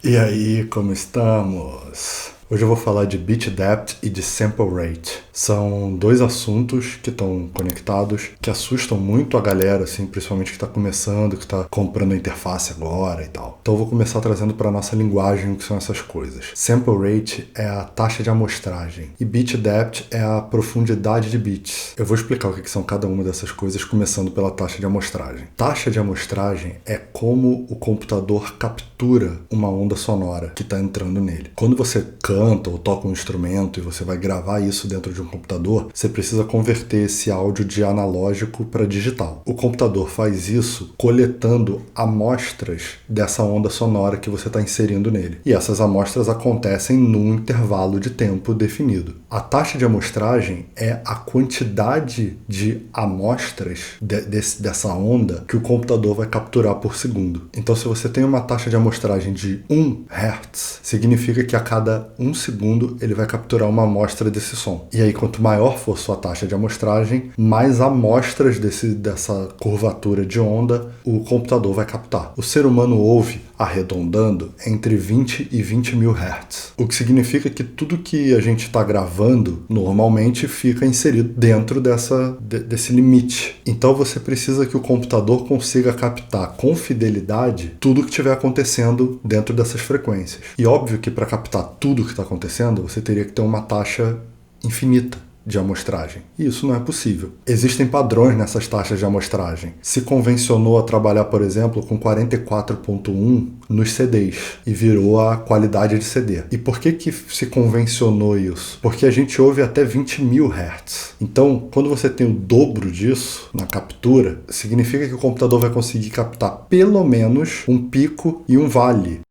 E aí, como estamos? Hoje eu vou falar de Bit Depth e de Sample Rate. São dois assuntos que estão conectados, que assustam muito a galera, assim, principalmente que está começando, que está comprando a interface agora e tal. Então eu vou começar trazendo para nossa linguagem o que são essas coisas. Sample Rate é a taxa de amostragem e Bit Depth é a profundidade de bits. Eu vou explicar o que são cada uma dessas coisas, começando pela taxa de amostragem. Taxa de amostragem é como o computador captura uma onda sonora que está entrando nele. Quando você canta ou toca um instrumento e você vai gravar isso dentro de um computador, você precisa converter esse áudio de analógico para digital. O computador faz isso coletando amostras dessa onda sonora que você está inserindo nele. E essas amostras acontecem num intervalo de tempo definido. A taxa de amostragem é a quantidade de amostras dessa onda que o computador vai capturar por segundo. Então, se você tem uma taxa de amostragem de 1 Hz, significa que a cada 1 segundo ele vai capturar uma amostra desse som. E aí, quanto maior for sua taxa de amostragem, mais amostras dessa curvatura de onda o computador vai captar. O ser humano ouve, arredondando, entre 20 e 20 mil Hz. O que significa que tudo que a gente está gravando normalmente fica inserido dentro desse limite. Então você precisa que o computador consiga captar com fidelidade tudo que estiver acontecendo dentro dessas frequências. E óbvio que para captar tudo que está acontecendo, você teria que ter uma taxa infinita de amostragem. E isso não é possível. Existem padrões nessas taxas de amostragem. Se convencionou a trabalhar, por exemplo, com 44.1 nos CDs e virou a qualidade de CD. E por que se convencionou isso? Porque a gente ouve até 20 mil Hz. Então, quando você tem o dobro disso na captura, significa que o computador vai conseguir captar pelo menos um pico e um vale.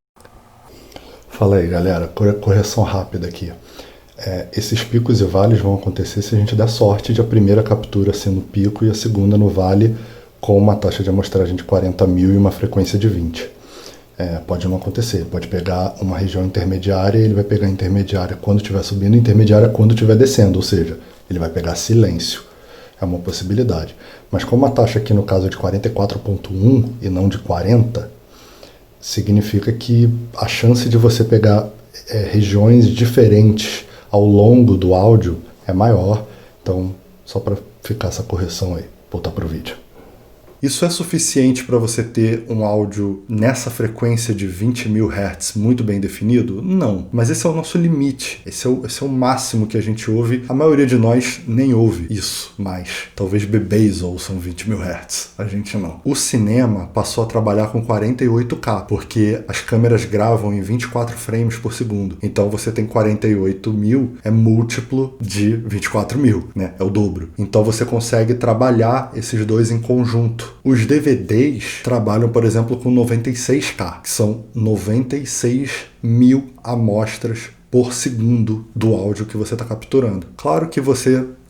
Fala aí, galera. Correção rápida aqui. Esses picos e vales vão acontecer se a gente der sorte de a primeira captura ser no pico e a segunda no vale com uma taxa de amostragem de 40 mil e uma frequência de 20. Pode não acontecer, pode pegar uma região intermediária e ele vai pegar a intermediária quando estiver subindo e intermediária quando estiver descendo, ou seja, ele vai pegar silêncio. É uma possibilidade. Mas como a taxa aqui no caso é de 44.1 e não de 40, significa que a chance de você pegar regiões diferentes ao longo do áudio é maior. Então, só para ficar essa correção aí, voltar para o vídeo. Isso é suficiente para você ter um áudio nessa frequência de 20 mil Hz muito bem definido? Não, mas esse é o nosso limite, esse é o máximo que a gente ouve. A maioria de nós nem ouve isso mais. Talvez bebês ouçam 20 mil Hz, a gente não. O cinema passou a trabalhar com 48K, porque as câmeras gravam em 24 frames por segundo. Então você tem 48 mil, é múltiplo de 24 mil, né? É o dobro. Então você consegue trabalhar esses dois em conjunto. Os DVDs trabalham, por exemplo, com 96K, que são 96 mil amostras por segundo do áudio que você está capturando. Claro que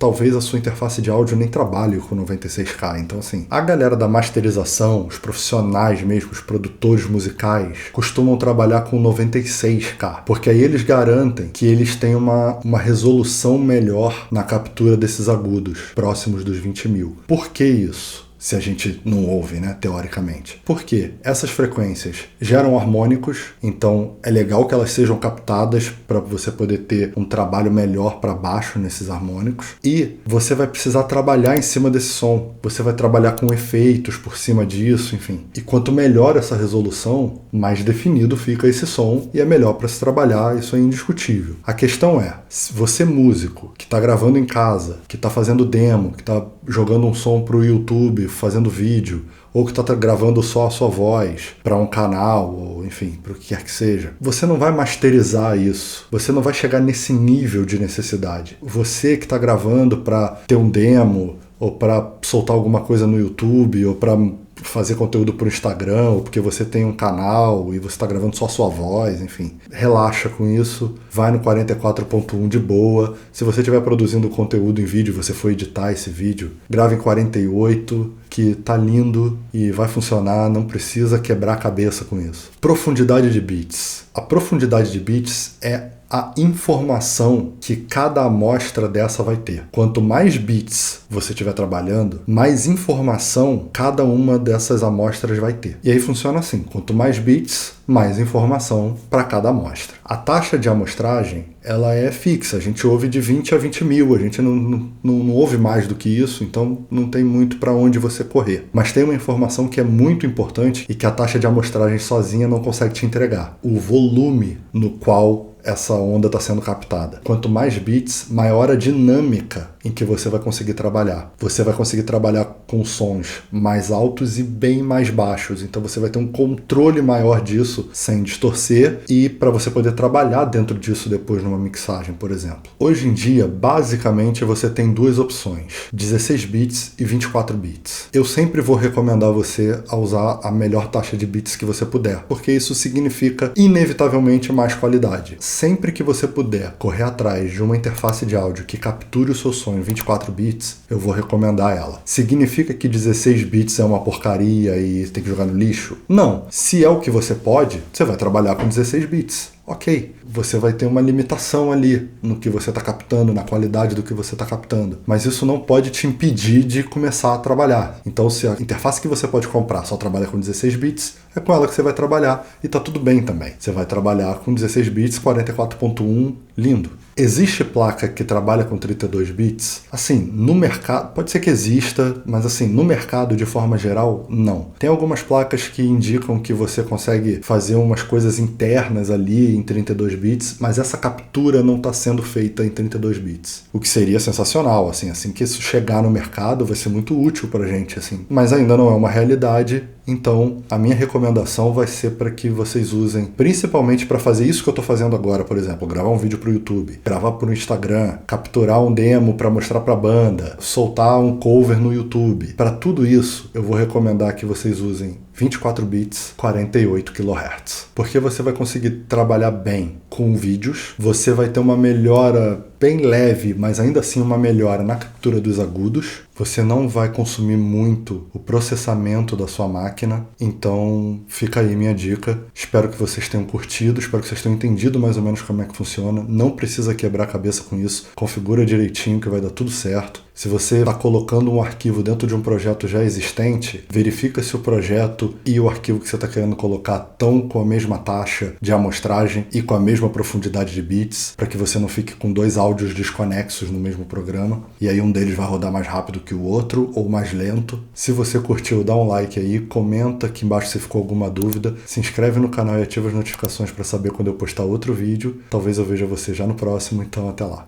talvez a sua interface de áudio nem trabalhe com 96K. Então, assim, a galera da masterização, os profissionais mesmo, os produtores musicais, costumam trabalhar com 96K, porque aí eles garantem que eles têm uma resolução melhor na captura desses agudos, próximos dos 20 mil. Por que isso? Se a gente não ouve, né, teoricamente. Por quê? Essas frequências geram harmônicos, então é legal que elas sejam captadas para você poder ter um trabalho melhor para baixo nesses harmônicos. E você vai precisar trabalhar em cima desse som. Você vai trabalhar com efeitos por cima disso, enfim. E quanto melhor essa resolução, mais definido fica esse som e é melhor para se trabalhar, isso é indiscutível. A questão é, se você músico, que está gravando em casa, que está fazendo demo, que está jogando um som para o YouTube, fazendo vídeo, ou que está gravando só a sua voz para um canal, ou enfim, para o que quer que seja. Você não vai masterizar isso. Você não vai chegar nesse nível de necessidade. Você que está gravando para ter um demo, ou para soltar alguma coisa no YouTube, ou para fazer conteúdo para o Instagram, ou porque você tem um canal e você está gravando só a sua voz, enfim. Relaxa com isso, vai no 44.1 de boa. Se você estiver produzindo conteúdo em vídeo, você for editar esse vídeo, grave em 48, que tá lindo e vai funcionar, não precisa quebrar a cabeça com isso. Profundidade de bits. A profundidade de bits é a informação que cada amostra dessa vai ter. Quanto mais bits você estiver trabalhando, mais informação cada uma dessas amostras vai ter. E aí funciona assim, quanto mais bits, mais informação para cada amostra. A taxa de amostragem, ela é fixa, a gente ouve de 20 a 20 mil, a gente não ouve mais do que isso, então não tem muito para onde você correr. Mas tem uma informação que é muito importante e que a taxa de amostragem sozinha não consegue te entregar. O volume no qual essa onda está sendo captada. Quanto mais bits, maior a dinâmica em que você vai conseguir trabalhar. Você vai conseguir trabalhar com sons mais altos e bem mais baixos. Então você vai ter um controle maior disso sem distorcer e para você poder trabalhar dentro disso depois numa mixagem, por exemplo. Hoje em dia, basicamente, você tem duas opções: 16 bits e 24 bits. Eu sempre vou recomendar você a usar a melhor taxa de bits que você puder, porque isso significa inevitavelmente mais qualidade. Sempre que você puder correr atrás de uma interface de áudio que capture o seu som em 24 bits, eu vou recomendar ela. Significa que 16 bits é uma porcaria e tem que jogar no lixo? Não. Se é o que você pode, você vai trabalhar com 16 bits. Ok, você vai ter uma limitação ali no que você está captando, na qualidade do que você está captando. Mas isso não pode te impedir de começar a trabalhar. Então, se a interface que você pode comprar só trabalha com 16 bits, é com ela que você vai trabalhar e tá tudo bem também. Você vai trabalhar com 16 bits, 44.1, lindo. Existe placa que trabalha com 32 bits? Assim, no mercado, pode ser que exista, mas assim, no mercado de forma geral, não. Tem algumas placas que indicam que você consegue fazer umas coisas internas ali em 32 bits, mas essa captura não está sendo feita em 32 bits. O que seria sensacional, assim que isso chegar no mercado vai ser muito útil pra gente, assim. Mas ainda não é uma realidade. Então, a minha recomendação vai ser para que vocês usem, principalmente para fazer isso que eu estou fazendo agora, por exemplo, gravar um vídeo para o YouTube, gravar para o Instagram, capturar um demo para mostrar para a banda, soltar um cover no YouTube. Para tudo isso, eu vou recomendar que vocês usem 24 bits, 48 kHz. Porque você vai conseguir trabalhar bem com vídeos, você vai ter uma melhora bem leve, mas ainda assim uma melhora na captura dos agudos. Você não vai consumir muito o processamento da sua máquina. Então, fica aí minha dica. Espero que vocês tenham curtido, espero que vocês tenham entendido mais ou menos como é que funciona. Não precisa quebrar a cabeça com isso. Configura direitinho que vai dar tudo certo. Se você está colocando um arquivo dentro de um projeto já existente, verifica se o projeto e o arquivo que você está querendo colocar estão com a mesma taxa de amostragem e com a mesma profundidade de bits, para que você não fique com dois áudios desconexos no mesmo programa, e aí um deles vai rodar mais rápido que o outro ou mais lento. Se você curtiu, dá um like aí, comenta aqui embaixo se ficou alguma dúvida, se inscreve no canal e ativa as notificações para saber quando eu postar outro vídeo. Talvez eu veja você já no próximo, então até lá.